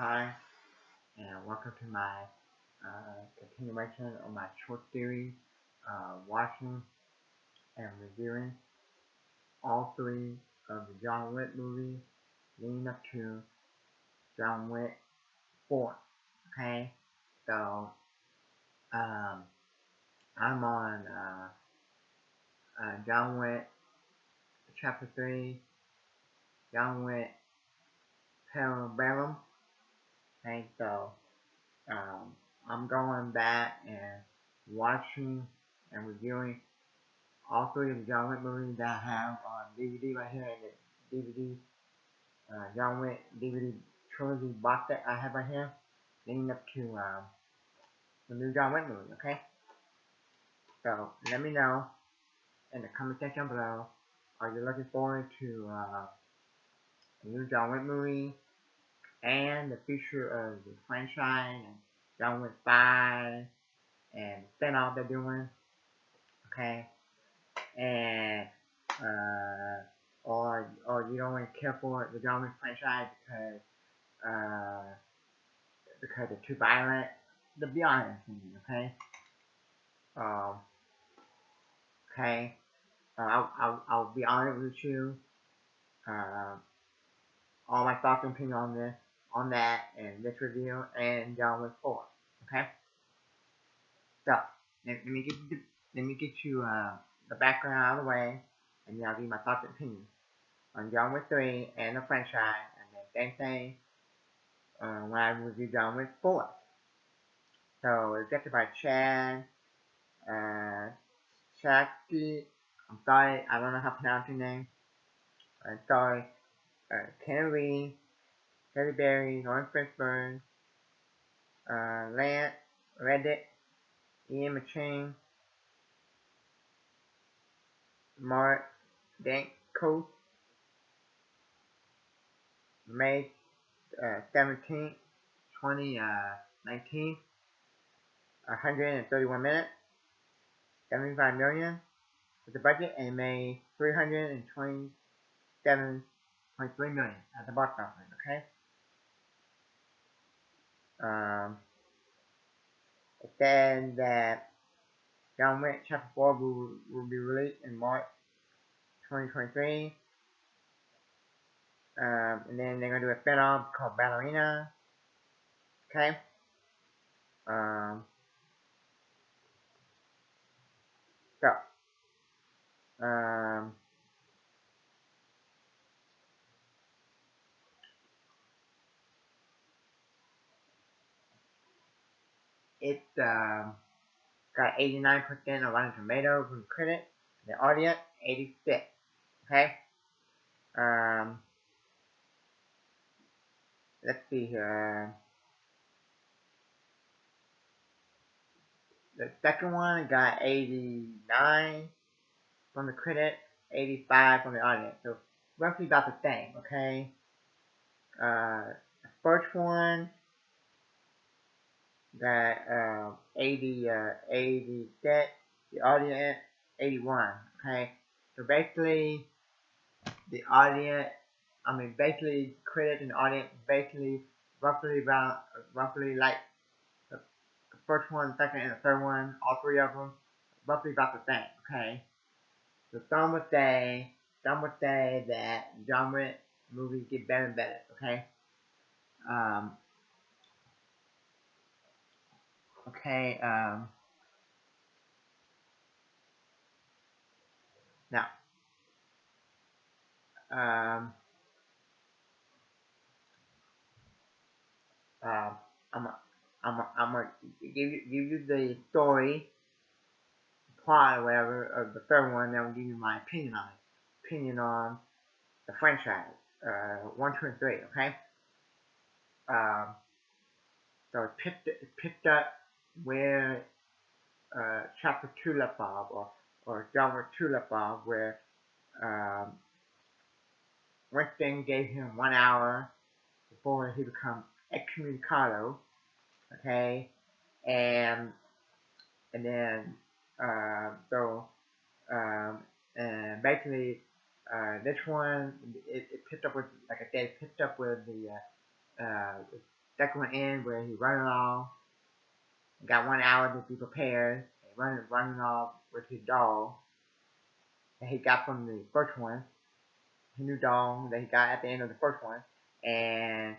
Hi, and welcome to my continuation of my short series, watching and reviewing all three of the John Wick movies leading up to John Wick 4. Okay, so um, I'm on John Wick Chapter 3, John Wick Parabellum. Okay, so um, I'm going back and watching and reviewing all three of the John Wick movies that I have on DVD right here in the DVD John Wick DVD trilogy box set I have right here, leading up to the new John Wick movie. Okay, so let me know in the comment section below. Are you looking forward to the new John Wick movie and the future of the franchise and John Wick 5 and spin-off they're doing? Okay, and or you don't really care for the John Wick franchise because they're too violent. To be honest with you, okay? Um, okay. I'll be honest with you. Uh, all my thoughts and opinions on that, and this review, and John Wick 4. Okay. So let me get you the background out of the way, and then I'll give you my thoughts and opinions on John Wick 3 and the franchise, and then same thing when I review John Wick 4. So it's directed by Chad Shakti. I'm sorry, I don't know how to pronounce your name. Sorry. Ken Reed, Terry Berry, Lauren Fishburne, Lance Reddick, Ian McShane, Mark Danko, May 17th, 2019, 131 minutes, 75 million with the budget, and made 327.3 million at the box office. Okay. It said that John Wick Chapter 4 will be released in March 2023. And then they're going to do a spin-off called Ballerina. Okay. So, it's got 89% of Rotten Tomatoes from critics, the audience 86. Okay. Let's see here. The second one got 89 from the critic, 85 from the audience. So roughly about the same. Okay. The first one got 86, the audience 81. Okay. So basically, the audience, basically critics and the audience basically roughly like the first one, second, and the third one, all three of them, roughly about the same. Okay. So some would say that John Wick movies get better and better. Okay. Okay. Now. I'm gonna give you the story, plot, or whatever of the third one. Then I'll give you my opinion on the franchise, 1, 2, and 3. Okay. So it picked up where Chapter 2 left off, or John Wick 2 left off, where Winston gave him 1 hour before he becomes excommunicado. Okay, and then and basically this one it picked up with, like I said, it picked up with the second one ends where he running off, got 1 hour to be prepared, and running off with his doll that he got from the first one, his new doll that he got at the end of the first one, and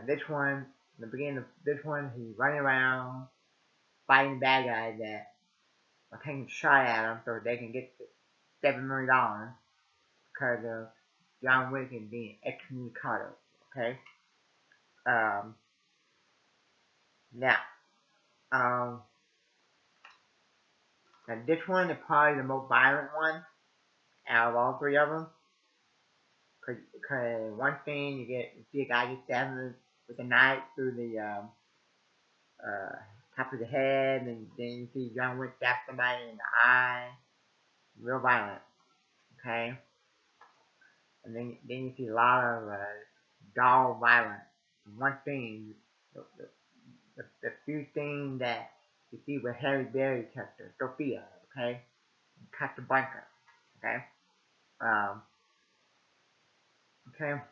this one, in the beginning of this one, he's running around fighting bad guys that are taking a shot at him so they can get the $7 million because of John Wick and being excommunicado. Okay. Now, and this one is probably the most violent one out of all three of them. Cause one thing you see a guy get stabbed with a knife through the top of the head, and then you see John Wick stab somebody in the eye. Real violent. Okay. And then you see a lot of doll violence. One thing, the few things that you see with Harry Berry character, Sophia, okay, and Casablanca, okay, okay,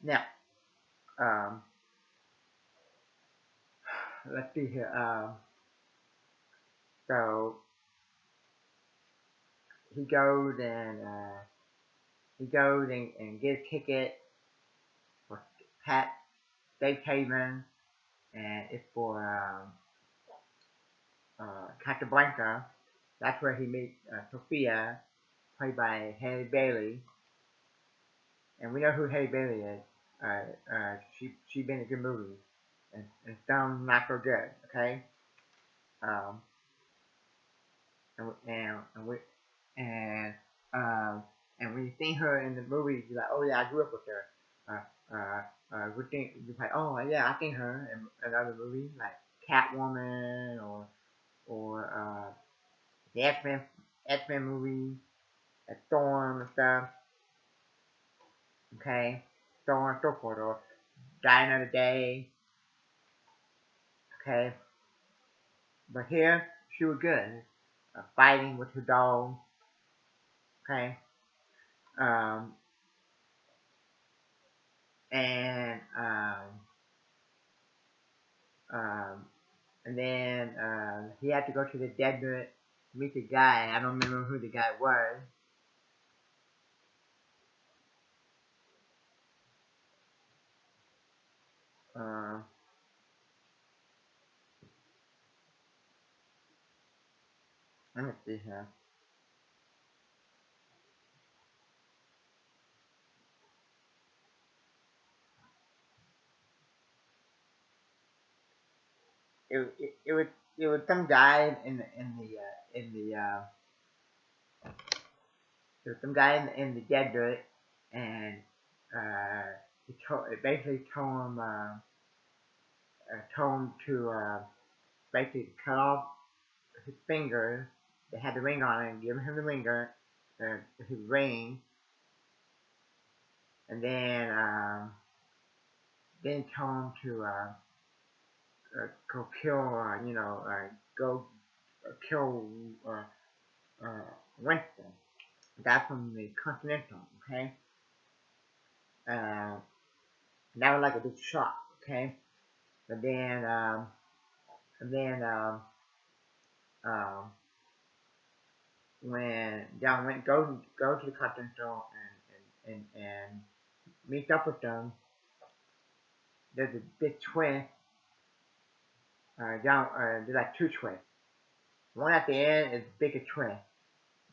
now, let's see here, so he goes and gets a ticket for Pat Safe Haven, and it's for Casablanca. That's where he meets Sophia, played by Halle Bailey, and we know who Halle Bailey is. She's been in good movies and some not so good. Okay, and when you see her in the movie, you're like, oh yeah, I grew up with her. Good thing you're like, oh yeah, I seen her in other movies like Catwoman or the X-Men movie, Storm and stuff. Okay, Storm and so forth, or Die Another Day. Okay, but here she was good, fighting with her dog. Okay, and then he had to go to the desert to meet the guy. I don't remember who the guy was. Let me see here. It was some guy there was some guy in the desert, and it basically told him to basically cut off his finger that had the ring on it, and give him the ringer, his ring, and then told him to go kill, go kill Winston. That's from the Continental, okay? That was like a big shock, okay? But then, when John went go to the Continental and meet up with them, there's a big twist. There's like two twists. One at the end is bigger twist,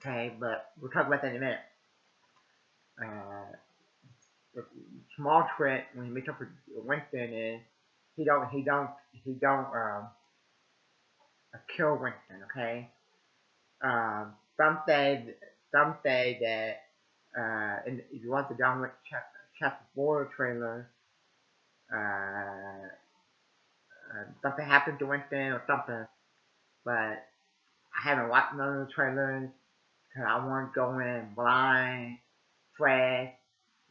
okay? But we'll talk about that in a minute. The small twist when he meets up with Winston is he don't kill Winston, okay? Some say that if you want the John Wick chapter 4 trailer, something happened to Winston or something, but I haven't watched none of the trailers because I want to go in blind, fresh,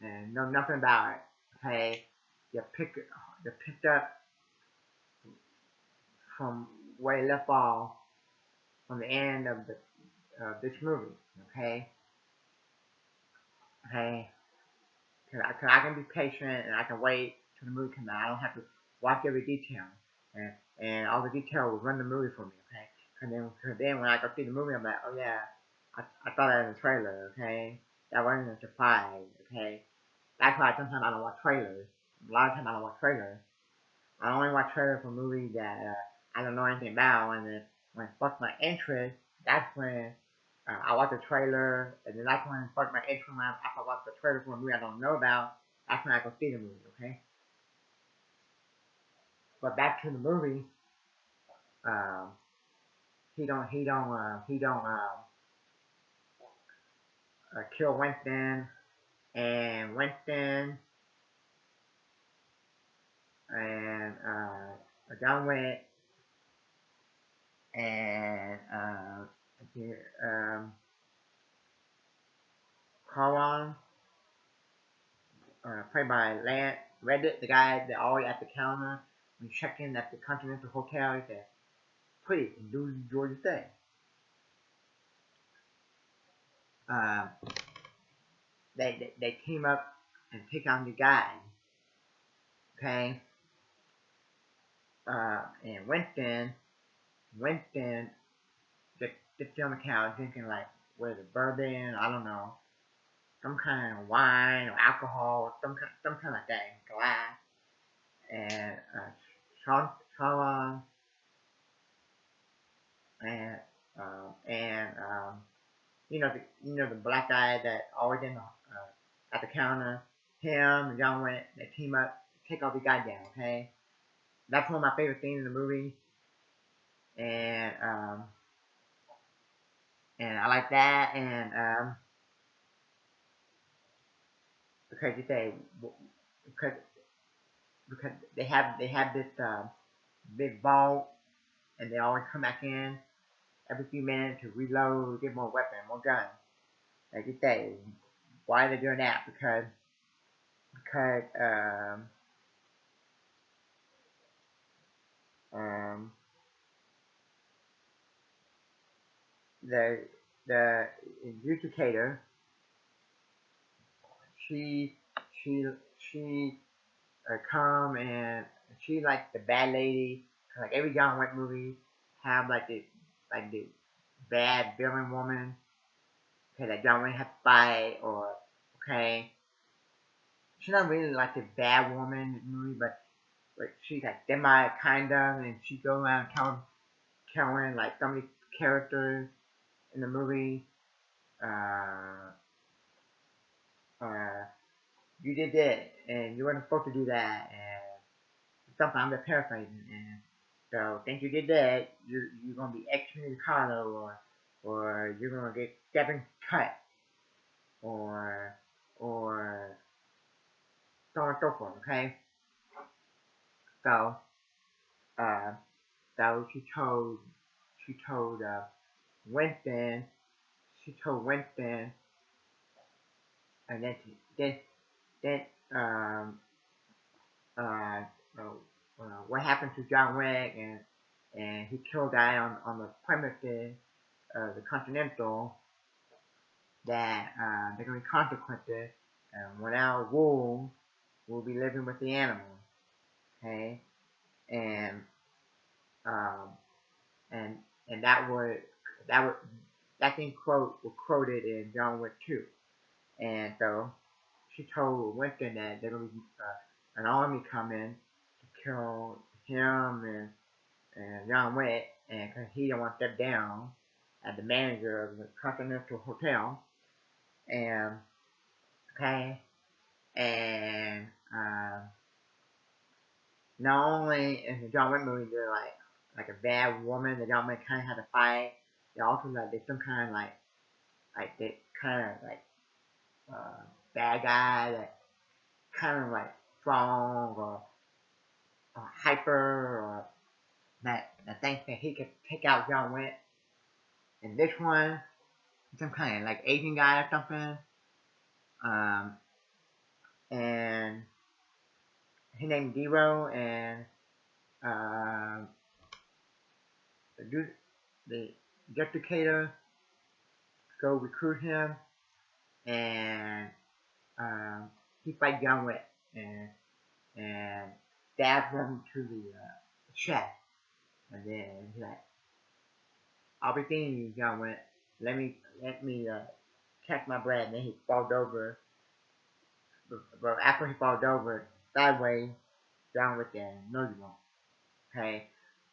and know nothing about it. Okay, you picked up from where you left off from the end of this movie. Okay. Cause I can be patient and I can wait till the movie comes out. I don't have to watch every detail, and all the detail will run the movie for me. Okay, cause then when I go see the movie, I'm like, oh yeah, I thought that in the trailer. Okay, that wasn't a surprise. Okay, that's why sometimes I don't watch trailers. A lot of times I don't watch trailers. I only watch trailers for movies that I don't know anything about, and then when it sparks my interest, that's when I watch the trailer, and then that's when it sparks my interest when after I watch the trailer for a movie I don't know about. That's when I go see the movie. Okay, but back to the movie, um, he don't kill Winston, and Winston and John Wick and um, Carl played by Lance Reddit, the guy that always at the counter when you check in at the Continental Hotel. He said, "Please enjoy your stay." Um, they team up and take on the guy. Okay, and Winston just sits on the couch drinking like what is it, bourbon? I don't know, some kind of wine or alcohol, or some kind of thing, glass. And Sean and and the black guy that always in the at the counter, him and John Wick, they team up, take all the guy down. Okay, that's one of my favorite scenes in the movie, and I like that, and because you say because because they have this big vault, and they always come back in every few minutes to reload, get more weapons, more guns. Like you say, why are they doing that? Because um, the the educator, she she she come and she like the bad lady. Like every John Wick movie have like the bad villain woman. Okay, that John Wick has to fight, or okay, she's not really like the bad woman in the movie, but she's like semi kind of, and she goes around telling like some of these characters in the movie, uh, uh, you did this, and you weren't supposed to do that, and sometimes I'm paraphrasing, and so since you did that, you're gonna be excommunicado, or you're gonna get seven cut, or or so on and so forth. Okay, so uh, so she told Winston, she told Winston, and then um uh, uh, what happened to John Wick, and he killed a guy on the premises of the Continental, that they're going to be consequences, and when our wolves will be living with the animals. Okay, and um, and and that would that thing was quoted in John Wick 2, and so she told Winston that they're going to be an army coming to kill him and John Wick, and because he didn't want to step down as the manager of the Continental Hotel, and okay, and not only in the John Wick movie they're like a bad woman that John Wick kind of had to fight, they also like there's some kind of like they kind of like uh, bad guy that kind of like strong or hyper, or that thinks that he could take out John Wick. And this one, some kind of like Asian guy or something. Um, and his name's Zero, and um, the Justicator go recruit him, and um, he fight John Wick and stabs him to the chest, and then he's like, "I'll be seeing you, John Wick. Let me catch my breath." And then he falls over, but after he falls over sideways, John Wick says, "No, you won't." Okay,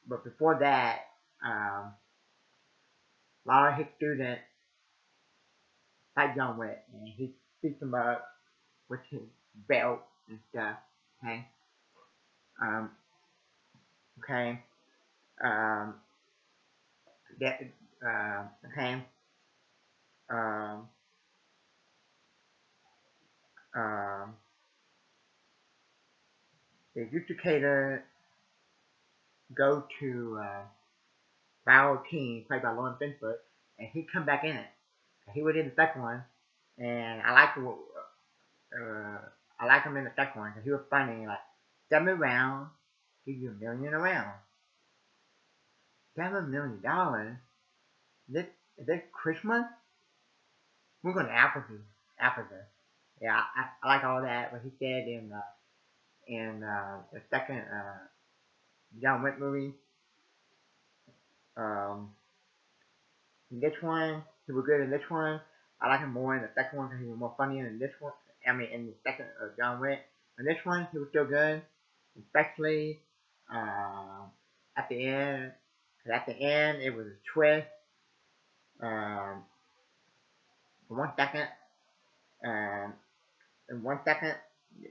but before that, a lot of his students fight John Wick, and he beats them up with his belt and stuff. Okay, um, okay, um, that, okay, um, um, the educator go to Barrel King, played by Lauren Finford, and he come back in it. He was in the second one, and I like him in the second one because he was funny. Like, 7 rounds, give you $1 million a round. $7 million. This Christmas, we're going to Africa. Africa. Yeah, I like all that. What he said in the second John Wick movie. This one, he was good in this one. I like him more in the second one because he was more funny in this one. I mean, in the second John Wick. In this one, he was still good, especially at the end. Cause at the end, it was a twist. For 1 second, in 1 second,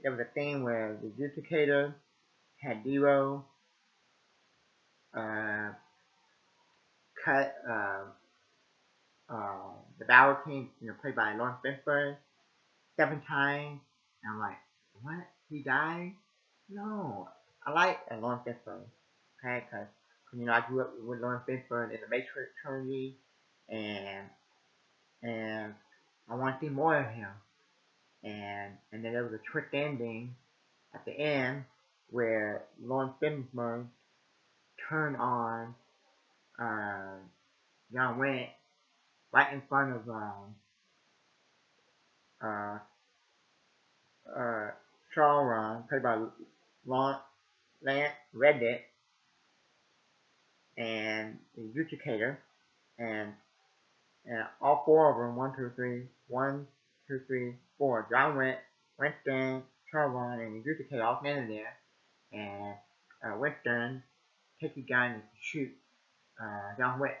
there was a thing where the Justicator had Zero cut the Battle King, played by Lawrence Fishburne, 7 times. And I'm like, what? He died? No. I like Lawrence Fishburne. Okay, because I grew up with Lawrence Fishburne in the Matrix trilogy, and I want to see more of him. And then there was a trick ending at the end where Lawrence Fishburne turned on John Wick right in front of Charles, played by Lance Reddick, and the Justicator, and all four of them, 1, 2, 3, 4, John Wick, Winston, Charles, and the Justicator all standing there, and Winston takes his gun and shoot John Wick,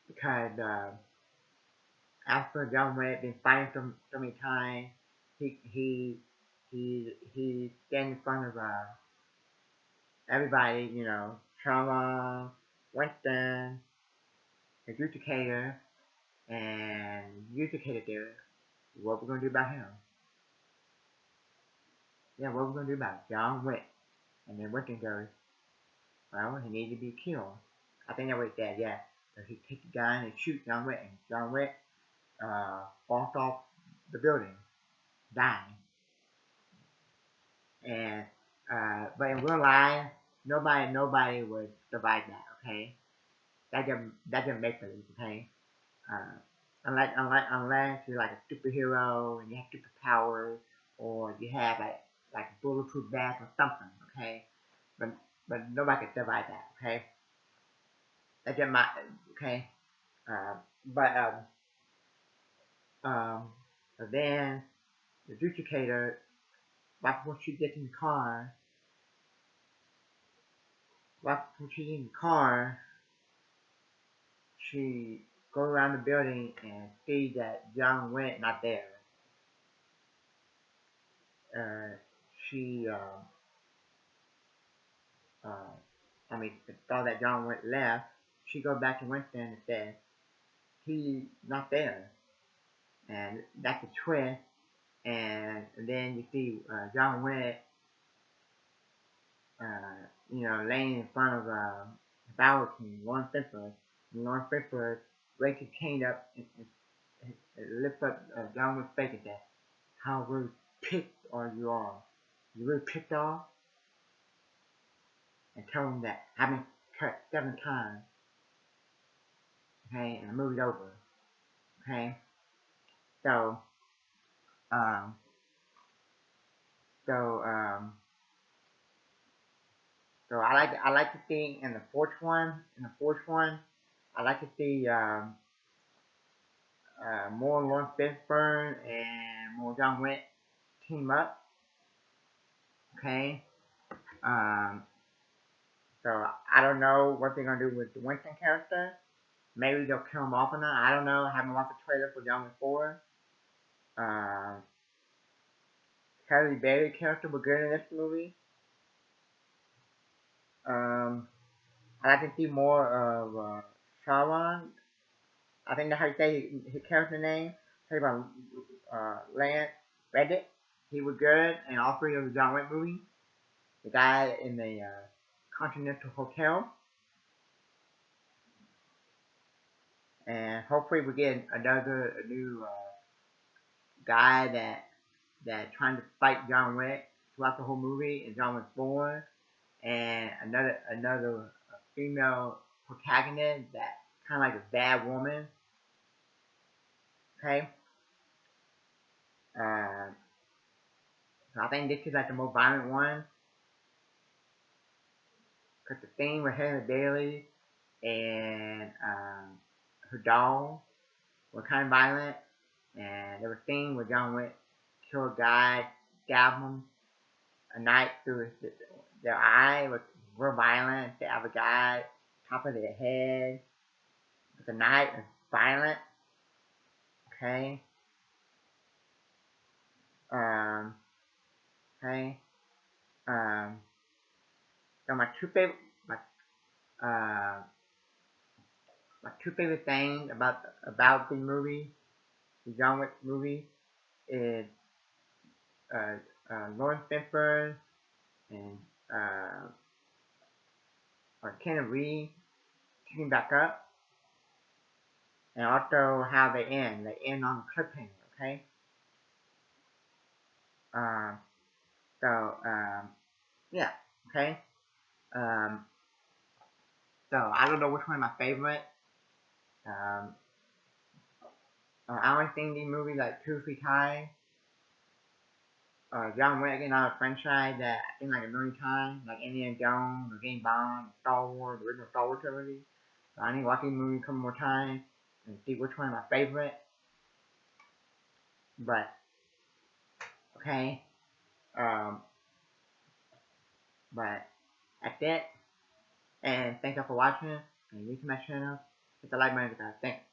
because after John Wick been fighting so many times, he stands in front of everybody, Charles, Winston, the Justicator, and Justicator there. What we're gonna do about him? Yeah, what we're gonna do about John Wick? And then Winston goes, well, he needs to be killed. I think that was that, yeah. So he takes the gun and shoots John Wick, and John Wick falls off the building, dying. And but in real life, nobody would survive that. Okay, that doesn't make believe. Okay, unless you're like a superhero and you have superpowers, or you have like a bulletproof vest or something. Okay, but nobody can survive that. Okay, that doesn't matter. Okay, but then the Justicator, right before she gets in the car, she goes around the building and sees that John Wick not there. She saw that John Wick left. She goes back to Winston and says he's not there, and that's a twist. And then you see John Wick, laying in front of Battle King, Lawrence Fishburne. Lawrence Fishburne raises his cane up and lifts up John Wick's face and says, "How really pissed are you off? You really pissed off?" And tell him that I've been cut 7 times. Okay, and the movie's over. Okay, so So so I like to see in the fourth one, I like to see more Lawrence Fishburne and more John Wick team up. Okay. Um, so I don't know what they're gonna do with the Winston character. Maybe they'll kill him off or not. I don't know. I haven't watched the trailer for John Wick 4. Um, Halle Berry character was good in this movie. Um, I like to see more of Sharon. I think that's how you say his character name. Talk about Lance Reddick. He was good in all three of the John Wick movies. The guy in the Continental Hotel. And hopefully we get a new guy that trying to fight John Wick throughout the whole movie and John Wick 4, and another female protagonist that kind of like a bad woman. Okay, uh, so I think this is like the most violent one because the thing with Hannah Bailey and her doll were kind of violent, and there was a thing where John Wick killed a guy, stabbed him a knife through their eye, was real violent. Stab a guy, top of their head with a knife, is violent. Okay. Um. Okay. Um. So uh my two favorite things about the movie, the John Wick movie, is uh, Lawrence Fishburne and uh, Keanu Reeves teaming back up, and also how they end. They end on a cliffhanger. Okay. Um. So yeah. Okay. Um. So I don't know which one is my favorite. Um. I only seen these movies like 2 or 3 times. John Wick is not a franchise that I think like a million times, like Indiana Jones or James Bond, Star Wars, the original Star Wars trilogy. So I need to watch these movies a couple more times and see which one is my favorite. But okay, um, but that's it. And thank you for watching. And you to my channel. Hit the like button. Thanks.